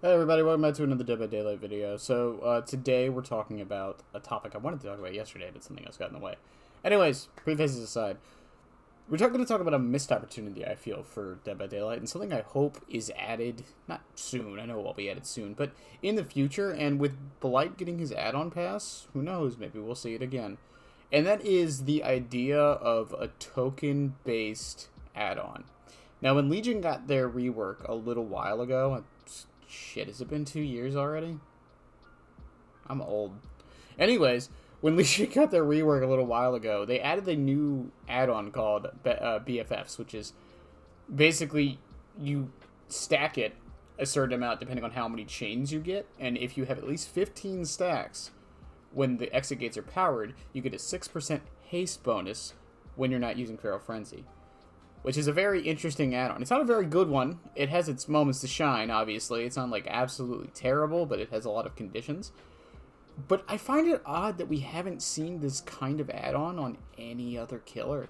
Hey everybody, welcome back to another Dead by Daylight video. Today we're talking about a topic I wanted to talk about yesterday, but something else got in the way. Anyways, prefaces aside, we're going to talk about a missed opportunity, I feel, for Dead by Daylight, and something I hope is added, not soon, I know it will be added soon, but in the future, and with Blight getting his add-on pass, who knows, maybe we'll see it again. And that is the idea of a token-based add-on. Now, when Legion got their rework a little while ago, shit, has it been 2 years already? I'm old. Anyways, when Legion got their rework a little while ago, they added a new add-on called BFFs, which is basically you stack it a certain amount depending on how many chains you get, and if you have at least 15 stacks when the exit gates are powered, you get a 6% haste bonus when you're not using Feral Frenzy, which is a very interesting add-on. It's not a very good one. It has its moments to shine, obviously. It's not, like, absolutely terrible, but it has a lot of conditions. But I find it odd that we haven't seen this kind of add-on on any other killer.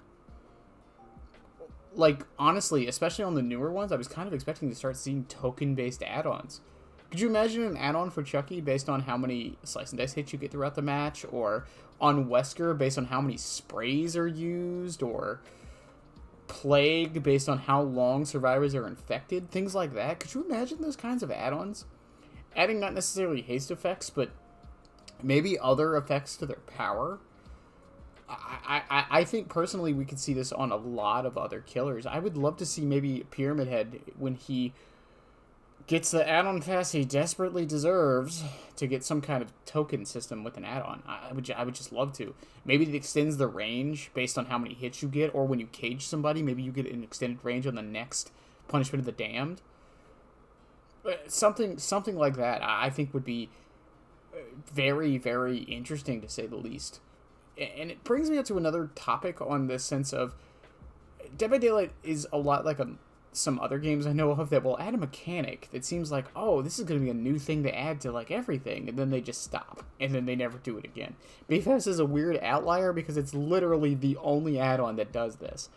Like, honestly, especially on the newer ones, I was kind of expecting to start seeing token-based add-ons. Could you imagine an add-on for Chucky based on how many slice and dice hits you get throughout the match? Or on Wesker based on how many sprays are used? Or plague based on how long survivors are infected, things like that. Could you imagine those kinds of add-ons? Adding not necessarily haste effects, but maybe other effects to their power. I think personally we could see this on a lot of other killers. I would love to see maybe Pyramid Head when he gets the add-on pass he desperately deserves to get some kind of token system with an add-on. I would just love to. Maybe it extends the range based on how many hits you get, or when you cage somebody, maybe you get an extended range on the next Punishment of the Damned. Something like that I think would be very, very interesting to say the least. And it brings me up to another topic on this sense of Dead by Daylight is a lot like some other games I know of that will add a mechanic that seems like, oh, this is going to be a new thing to add to, like, everything, and then they just stop, and then they never do it again. BFS is a weird outlier because it's literally the only add-on that does this.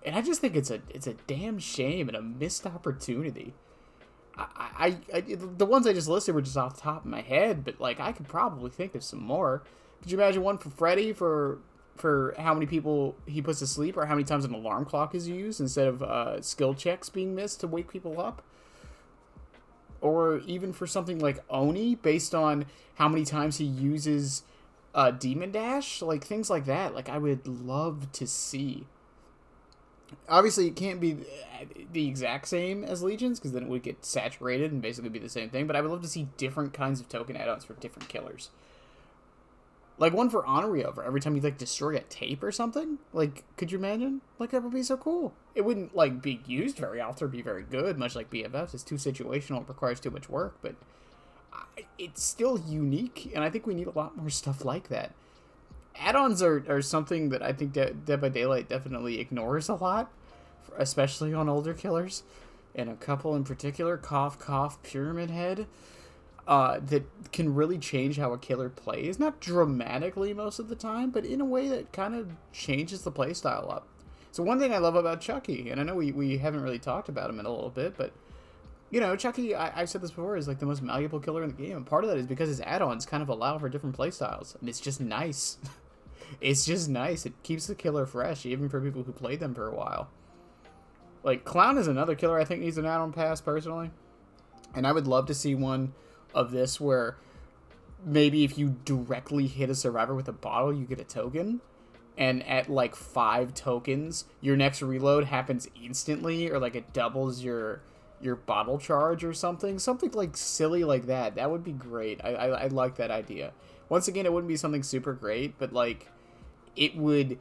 And I just think it's a damn shame and a missed opportunity. The ones I just listed were just off the top of my head, but, like, I could probably think of some more. Could you imagine one for Freddy for how many people he puts to sleep, or how many times an alarm clock is used instead of skill checks being missed to wake people up? Or even for something like Oni, based on how many times he uses Demon Dash, like things like that. Like, I would love to see. Obviously, it can't be the exact same as Legions, because then it would get saturated and basically be the same thing, but I would love to see different kinds of token add-ons for different killers. Like one for Honorio, for every time you, like, destroy a tape or something. Like, could you imagine? Like, that would be so cool. It wouldn't, like, be used very often or be very good, much like BFFs. It's too situational. It requires too much work, but it's still unique, and I think we need a lot more stuff like that. Add-ons are something that I think Dead by Daylight definitely ignores a lot, especially on older killers. And a couple in particular, Cough Cough, Pyramid Head, that can really change how a killer plays. Not dramatically most of the time, but in a way that kind of changes the playstyle up. So one thing I love about Chucky, and I know we haven't really talked about him in a little bit, but, you know, Chucky, I've said this before, is like the most malleable killer in the game. And part of that is because his add-ons kind of allow for different playstyles. And it's just nice. It's just nice. It keeps the killer fresh, even for people who played them for a while. Like, Clown is another killer I think needs an add-on pass, personally. And I would love to see one of this where maybe if you directly hit a survivor with a bottle, you get a token. And at, like, 5 tokens, your next reload happens instantly, or, like, it doubles your bottle charge or something. Something, like, silly like that. That would be great. I like that idea. Once again, it wouldn't be something super great, but, like, it would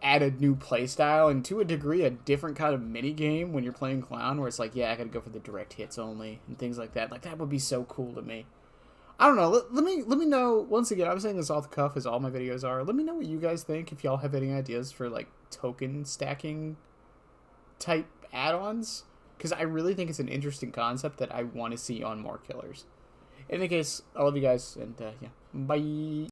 add a new playstyle, and to a degree a different kind of mini game when you're playing Clown, where it's like, yeah, I gotta go for the direct hits only and things like that. Like, that would be so cool to me. I don't know. Let me know. Once again, I'm saying this off the cuff, as all my videos are. Let me know what you guys think, if y'all have any ideas for, like, token stacking type add-ons, because I really think it's an interesting concept that I want to see on more killers. In any case, I love you guys, and yeah, bye.